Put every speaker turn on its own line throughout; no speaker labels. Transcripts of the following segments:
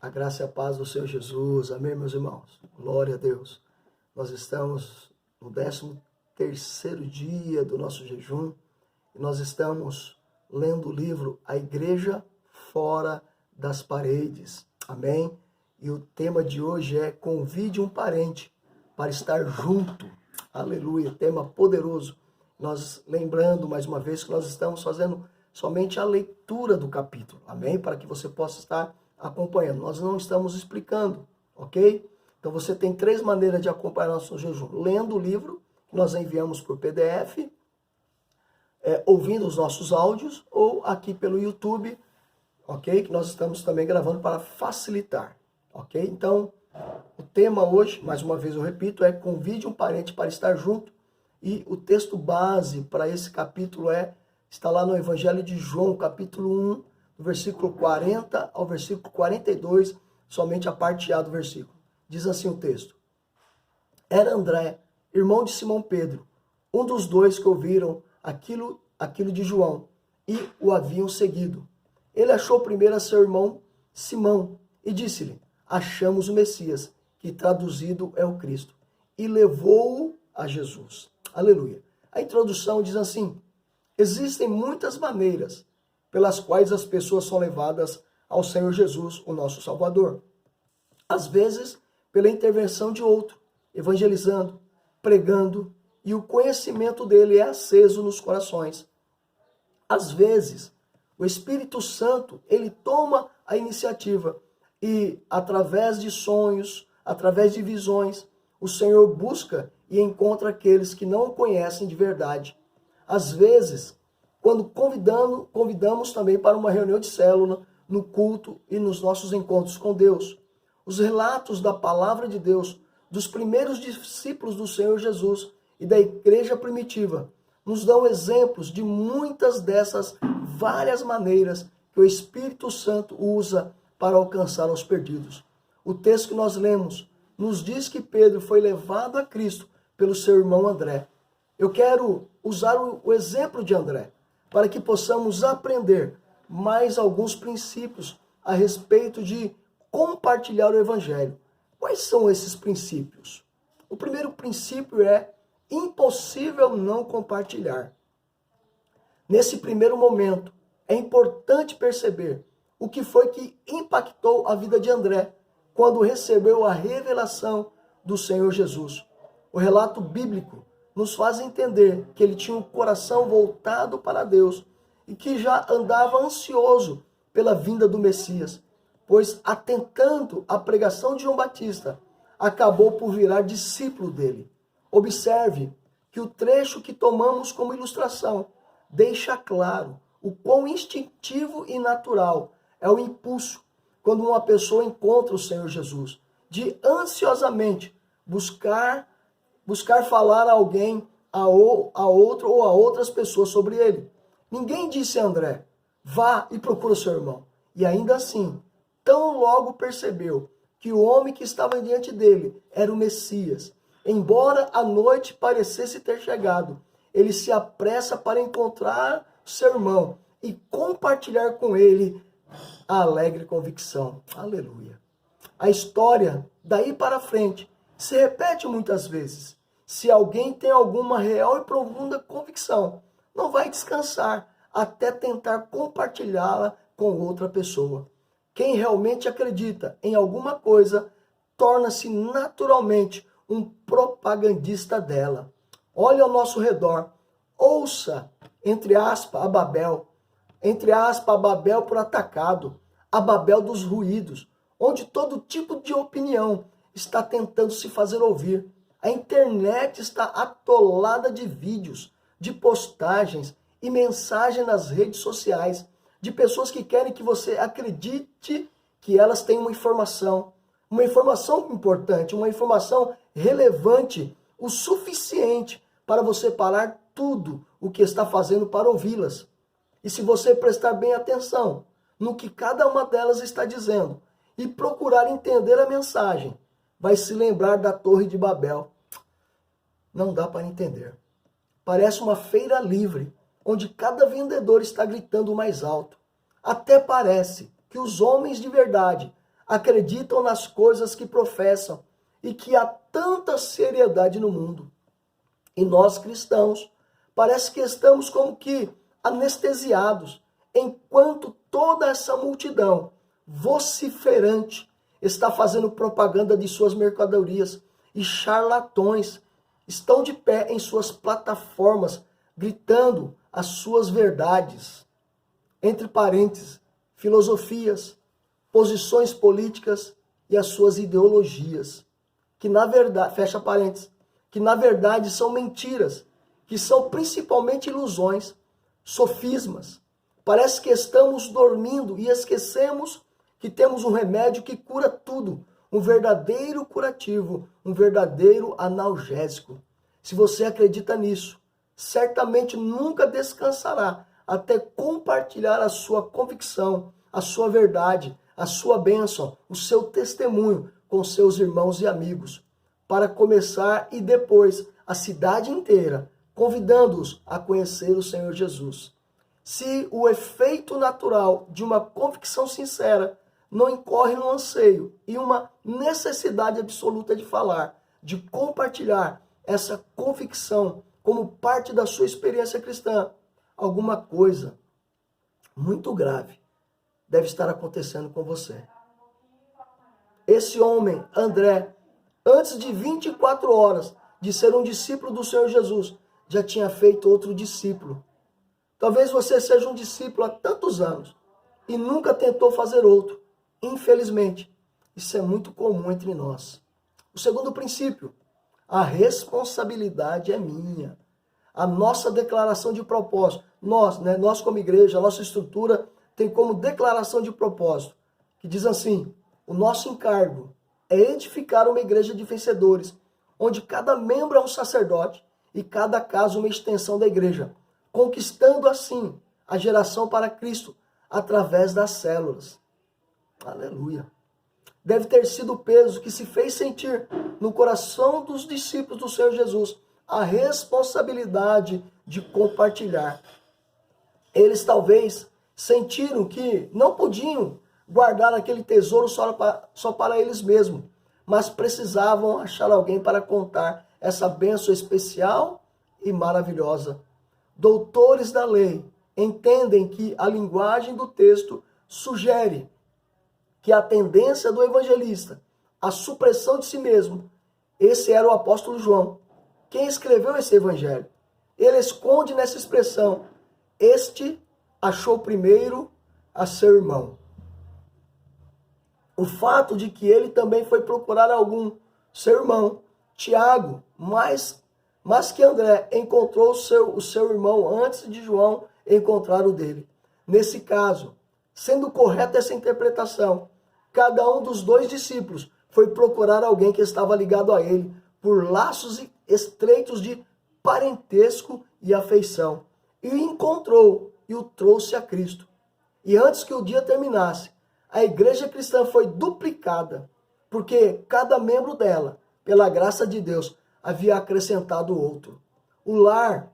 A graça e a paz do Senhor Jesus. Amém, meus irmãos? Glória a Deus. Nós estamos no 13º dia do nosso jejum e nós estamos lendo o livro A Igreja Fora das Paredes. Amém? E o tema de hoje é Convide um parente para estar junto. Aleluia, tema poderoso. Nós lembrando mais uma vez que nós estamos fazendo somente a leitura do capítulo. Amém? Para que você possa estar acompanhando. Nós não estamos explicando, ok? Então você tem 3 maneiras de acompanhar nosso jejum. Lendo o livro, que nós enviamos por PDF, ouvindo os nossos áudios, ou aqui pelo YouTube, ok? Que nós estamos também gravando para facilitar, ok? Então, o tema hoje, mais uma vez eu repito, é convide um parente para estar junto. E o texto base para esse capítulo está lá no Evangelho de João, capítulo 1, do versículo 40 ao versículo 42, somente a parte A do versículo. Diz assim o texto: Era André, irmão de Simão Pedro, um dos 2 que ouviram aquilo de João e o haviam seguido. Ele achou primeiro a seu irmão Simão e disse-lhe: Achamos o Messias, que traduzido é o Cristo, e levou-o a Jesus. Aleluia. A introdução diz assim: existem muitas maneiras pelas quais as pessoas são levadas ao Senhor Jesus, o nosso Salvador. Às vezes, pela intervenção de outro, evangelizando, pregando, e o conhecimento dele é aceso nos corações. Às vezes, o Espírito Santo, ele toma a iniciativa e, através de sonhos, através de visões, o Senhor busca e encontra aqueles que não o conhecem de verdade. Às vezes, quando convidamos também para uma reunião de célula, no culto e nos nossos encontros com Deus. Os relatos da palavra de Deus, dos primeiros discípulos do Senhor Jesus e da igreja primitiva, nos dão exemplos de muitas dessas várias maneiras que o Espírito Santo usa para alcançar os perdidos. O texto que nós lemos nos diz que Pedro foi levado a Cristo pelo seu irmão André. Eu quero usar o exemplo de André, para que possamos aprender mais alguns princípios a respeito de compartilhar o Evangelho. Quais são esses princípios? O primeiro princípio é impossível não compartilhar. Nesse primeiro momento, é importante perceber o que foi que impactou a vida de André quando recebeu a revelação do Senhor Jesus. O relato bíblico nos faz entender que ele tinha um coração voltado para Deus e que já andava ansioso pela vinda do Messias, pois, atentando à pregação de João Batista, acabou por virar discípulo dele. Observe que o trecho que tomamos como ilustração deixa claro o quão instintivo e natural é o impulso quando uma pessoa encontra o Senhor Jesus, de ansiosamente buscar falar a alguém, a outro ou a outras pessoas sobre ele. Ninguém disse a André: vá e procura o seu irmão. E ainda assim, tão logo percebeu que o homem que estava diante dele era o Messias. Embora a noite parecesse ter chegado, ele se apressa para encontrar seu irmão e compartilhar com ele a alegre convicção. Aleluia. A história, daí para frente, se repete muitas vezes. Se alguém tem alguma real e profunda convicção, não vai descansar até tentar compartilhá-la com outra pessoa. Quem realmente acredita em alguma coisa torna-se naturalmente um propagandista dela. Olhe ao nosso redor, ouça, entre aspas, a Babel por atacado, a Babel dos ruídos, onde todo tipo de opinião está tentando se fazer ouvir. A internet está atolada de vídeos, de postagens e mensagens nas redes sociais, de pessoas que querem que você acredite que elas têm uma informação importante, uma informação relevante, o suficiente para você parar tudo o que está fazendo para ouvi-las. E se você prestar bem atenção no que cada uma delas está dizendo e procurar entender a mensagem, vai se lembrar da Torre de Babel. Não dá para entender. Parece uma feira livre, onde cada vendedor está gritando mais alto. Até parece que os homens de verdade acreditam nas coisas que professam e que há tanta seriedade no mundo. E nós cristãos, parece que estamos como que anestesiados, enquanto toda essa multidão vociferante está fazendo propaganda de suas mercadorias e charlatões estão de pé em suas plataformas, gritando as suas verdades, entre parênteses, filosofias, posições políticas e as suas ideologias, que na verdade, fecha parênteses, que na verdade são mentiras, que são principalmente ilusões, sofismas. Parece que estamos dormindo e esquecemos que temos um remédio que cura tudo, um verdadeiro curativo, um verdadeiro analgésico. Se você acredita nisso, certamente nunca descansará até compartilhar a sua convicção, a sua verdade, a sua bênção, o seu testemunho com seus irmãos e amigos, para começar e depois a cidade inteira, convidando-os a conhecer o Senhor Jesus. Se o efeito natural de uma convicção sincera não incorre no anseio e uma necessidade absoluta de falar, de compartilhar essa convicção como parte da sua experiência cristã, alguma coisa muito grave deve estar acontecendo com você. Esse homem, André, antes de 24 horas de ser um discípulo do Senhor Jesus, já tinha feito outro discípulo. Talvez você seja um discípulo há tantos anos e nunca tentou fazer outro. Infelizmente, isso é muito comum entre nós. O segundo princípio, a responsabilidade é minha. A nossa declaração de propósito, nós como igreja, a nossa estrutura tem como declaração de propósito, que diz assim: o nosso encargo é edificar uma igreja de vencedores, onde cada membro é um sacerdote e cada casa uma extensão da igreja, conquistando assim a geração para Cristo através das células. Aleluia. Deve ter sido o peso que se fez sentir no coração dos discípulos do Senhor Jesus a responsabilidade de compartilhar. Eles talvez sentiram que não podiam guardar aquele tesouro só para eles mesmos, mas precisavam achar alguém para contar essa bênção especial e maravilhosa. Doutores da lei entendem que a linguagem do texto sugere que a tendência do evangelista, a supressão de si mesmo, esse era o apóstolo João, quem escreveu esse evangelho. Ele esconde nessa expressão: este achou primeiro a seu irmão. O fato de que ele também foi procurar seu irmão, Tiago, mais que André encontrou o seu irmão antes de João encontrar o dele. Nesse caso, sendo correta essa interpretação, cada um dos dois discípulos foi procurar alguém que estava ligado a ele por laços estreitos de parentesco e afeição. E o encontrou e o trouxe a Cristo. E antes que o dia terminasse, a igreja cristã foi duplicada, porque cada membro dela, pela graça de Deus, havia acrescentado outro. O lar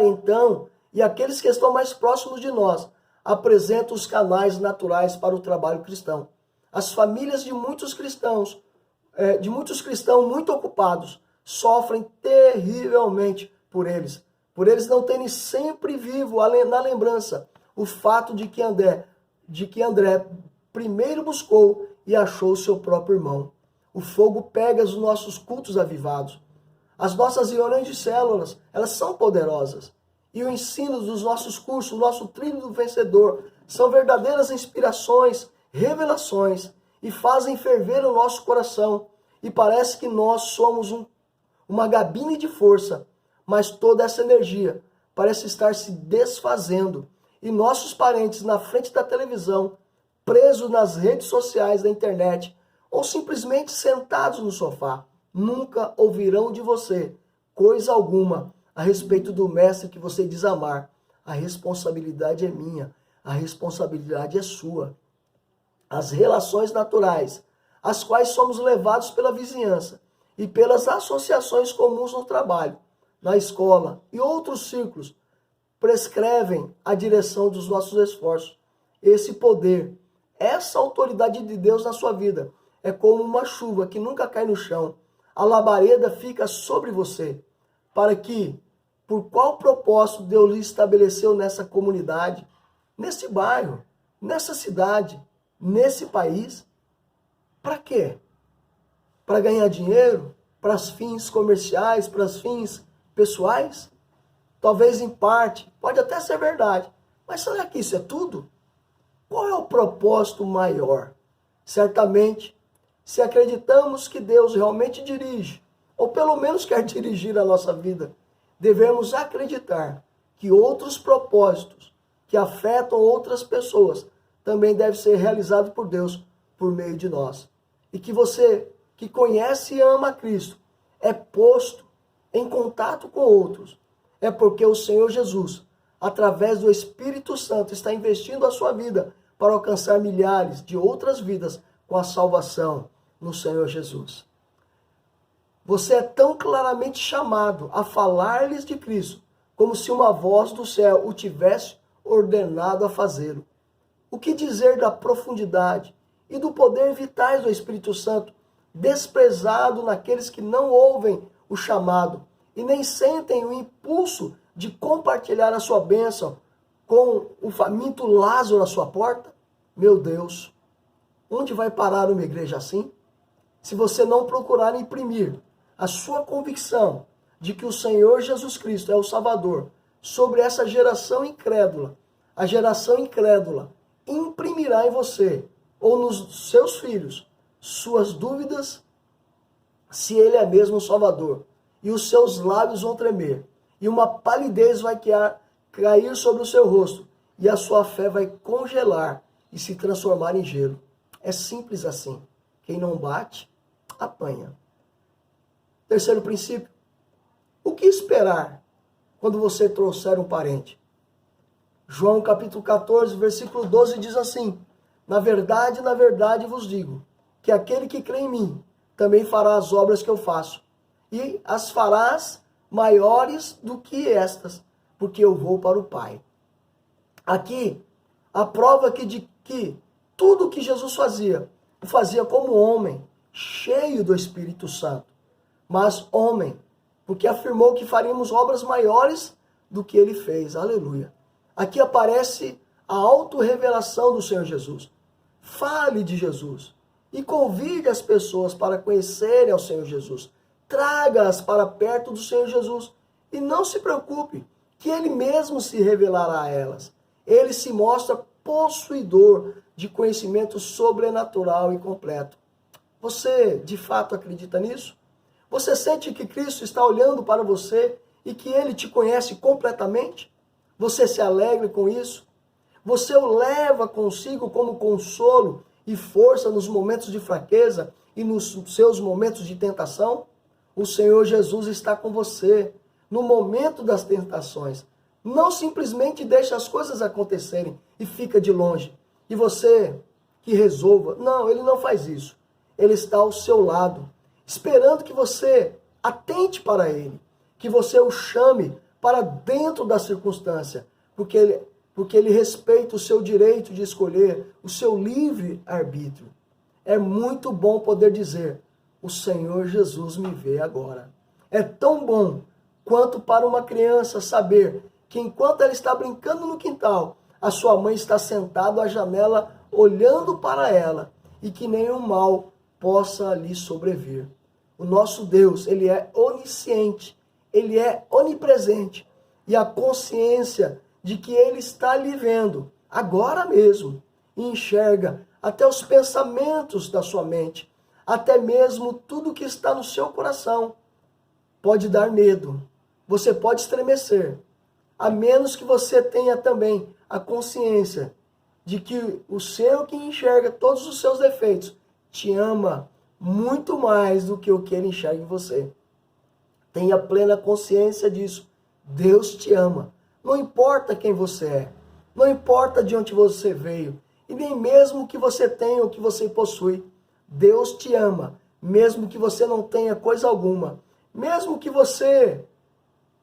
então, e aqueles que estão mais próximos de nós, apresentam os canais naturais para o trabalho cristão. As famílias de muitos cristãos muito ocupados, sofrem terrivelmente por eles não terem sempre vivo na lembrança o fato de que André primeiro buscou e achou o seu próprio irmão. O fogo pega os nossos cultos avivados. As nossas reuniões de células, elas são poderosas. E o ensino dos nossos cursos, o nosso trilho do vencedor, são verdadeiras inspirações, revelações, e fazem ferver o nosso coração. E parece que nós somos uma gabine de força, mas toda essa energia parece estar se desfazendo. E nossos parentes na frente da televisão, presos nas redes sociais da internet, ou simplesmente sentados no sofá, nunca ouvirão de você coisa alguma a respeito do mestre que você diz amar. A responsabilidade é minha, a responsabilidade é sua. As relações naturais, às quais somos levados pela vizinhança e pelas associações comuns no trabalho, na escola e outros círculos, prescrevem a direção dos nossos esforços. Esse poder essa autoridade de Deus na sua vida é como uma chuva que nunca cai no chão. A labareda fica sobre você, para que, por qual propósito Deus lhe estabeleceu nessa comunidade, nesse bairro, nessa cidade, nesse país? Para quê? Para ganhar dinheiro? Para os fins comerciais? Para os fins pessoais? Talvez em parte, pode até ser verdade. Mas será que isso é tudo? Qual é o propósito maior? Certamente, se acreditamos que Deus realmente dirige, ou pelo menos quer dirigir a nossa vida, devemos acreditar que outros propósitos que afetam outras pessoas também devem ser realizados por Deus por meio de nós. E que você que conhece e ama Cristo é posto em contato com outros. É porque o Senhor Jesus, através do Espírito Santo, está investindo a sua vida para alcançar milhares de outras vidas com a salvação no Senhor Jesus. Você é tão claramente chamado a falar-lhes de Cristo, como se uma voz do céu o tivesse ordenado a fazê-lo. O que dizer da profundidade e do poder vitais do Espírito Santo, desprezado naqueles que não ouvem o chamado e nem sentem o impulso de compartilhar a sua bênção com o faminto Lázaro à sua porta? Meu Deus, onde vai parar uma igreja assim? Se você não procurar imprimir a sua convicção de que o Senhor Jesus Cristo é o Salvador sobre essa geração incrédula, a geração incrédula imprimirá em você ou nos seus filhos suas dúvidas se ele é mesmo o Salvador, e os seus lábios vão tremer, e uma palidez vai cair sobre o seu rosto, e a sua fé vai congelar e se transformar em gelo. É simples assim. Quem não bate, apanha. Terceiro princípio. O que esperar quando você trouxer um parente? João capítulo 14, versículo 12 diz assim: na verdade vos digo, que aquele que crê em mim, também fará as obras que eu faço, e as farás maiores do que estas, porque eu vou para o Pai. Aqui, a prova de que tudo o que Jesus fazia, o fazia como homem, cheio do Espírito Santo, mas homem, porque afirmou que faríamos obras maiores do que ele fez. Aleluia. Aqui aparece a autorrevelação do Senhor Jesus. Fale de Jesus e convide as pessoas para conhecerem ao Senhor Jesus. Traga-as para perto do Senhor Jesus e não se preocupe, que ele mesmo se revelará a elas. Ele se mostra possuidor de conhecimento sobrenatural e completo. Você de fato acredita nisso? Você sente que Cristo está olhando para você e que ele te conhece completamente? Você se alegra com isso? Você o leva consigo como consolo e força nos momentos de fraqueza e nos seus momentos de tentação? O Senhor Jesus está com você no momento das tentações. Não simplesmente deixa as coisas acontecerem e fica de longe. E você que resolva. Não, ele não faz isso. Ele está ao seu lado, esperando que você atente para ele, que você o chame para dentro da circunstância, porque ele respeita o seu direito de escolher, o seu livre arbítrio. É muito bom poder dizer: o Senhor Jesus me vê agora. É tão bom quanto para uma criança saber que enquanto ela está brincando no quintal, a sua mãe está sentada à janela olhando para ela e que nenhum mal possa lhe sobrevir. O nosso Deus, ele é onisciente, ele é onipresente, e a consciência de que ele está lhe vendo agora mesmo e enxerga até os pensamentos da sua mente, até mesmo tudo que está no seu coração, pode dar medo. Você pode estremecer, a menos que você tenha também a consciência de que o seu que enxerga todos os seus defeitos te ama muito mais do que o que ele enxerga em você. Tenha plena consciência disso. Deus te ama. Não importa quem você é, não importa de onde você veio, e nem mesmo o que você tem ou o que você possui. Deus te ama, mesmo que você não tenha coisa alguma, mesmo que você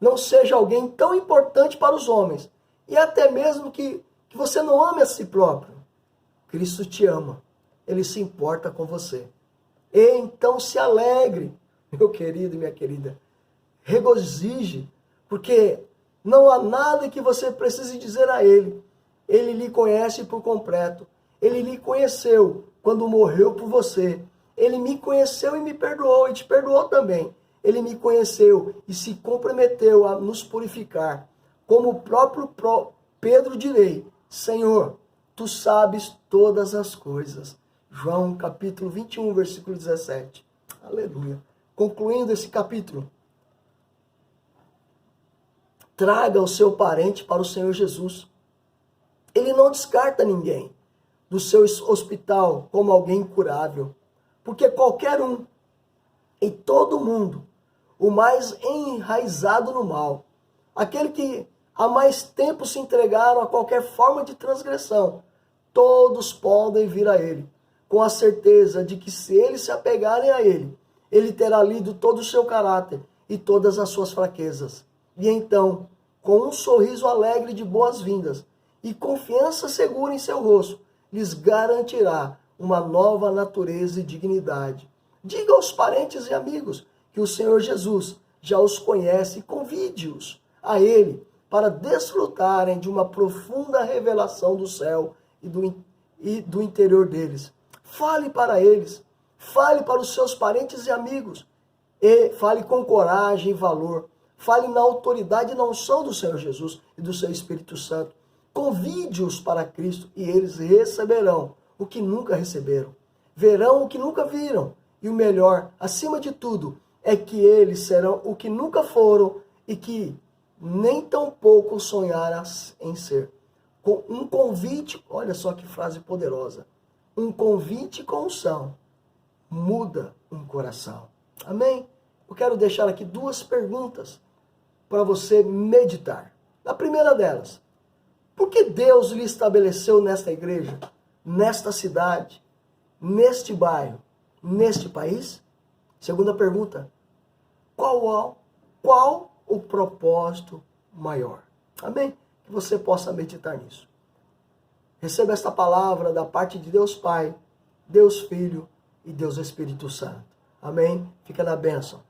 não seja alguém tão importante para os homens, e até mesmo que você não ame a si próprio. Cristo te ama. Ele se importa com você. Então se alegre, meu querido e minha querida. Regozije, porque não há nada que você precise dizer a Ele. Ele lhe conhece por completo. Ele lhe conheceu quando morreu por você. Ele me conheceu e me perdoou, e te perdoou também. Ele me conheceu e se comprometeu a nos purificar. Como o próprio Pedro direi, Senhor, tu sabes todas as coisas. João capítulo 21, versículo 17. Aleluia. Concluindo esse capítulo, traga o seu parente para o Senhor Jesus. Ele não descarta ninguém do seu hospital como alguém incurável, porque qualquer um, em todo mundo, o mais enraizado no mal, aquele que há mais tempo se entregaram a qualquer forma de transgressão, todos podem vir a ele, com a certeza de que se eles se apegarem a ele, ele terá lido todo o seu caráter e todas as suas fraquezas. E então, com um sorriso alegre de boas-vindas e confiança segura em seu rosto, lhes garantirá uma nova natureza e dignidade. Diga aos parentes e amigos que o Senhor Jesus já os conhece e convide-os a Ele para desfrutarem de uma profunda revelação do céu e do interior deles. Fale para eles, fale para os seus parentes e amigos, e fale com coragem e valor, fale na autoridade e na unção do Senhor Jesus e do seu Espírito Santo. Convide-os para Cristo e eles receberão o que nunca receberam, verão o que nunca viram, e o melhor, acima de tudo, é que eles serão o que nunca foram e que nem tão pouco sonharam em ser. Com um convite, olha só que frase poderosa, um convite com unção muda um coração. Amém? Eu quero deixar aqui duas perguntas para você meditar. A primeira delas, por que Deus lhe estabeleceu nesta igreja, nesta cidade, neste bairro, neste país? Segunda pergunta, qual o propósito maior? Amém? Que você possa meditar nisso. Receba esta palavra da parte de Deus Pai, Deus Filho e Deus Espírito Santo. Amém? Fica na bênção.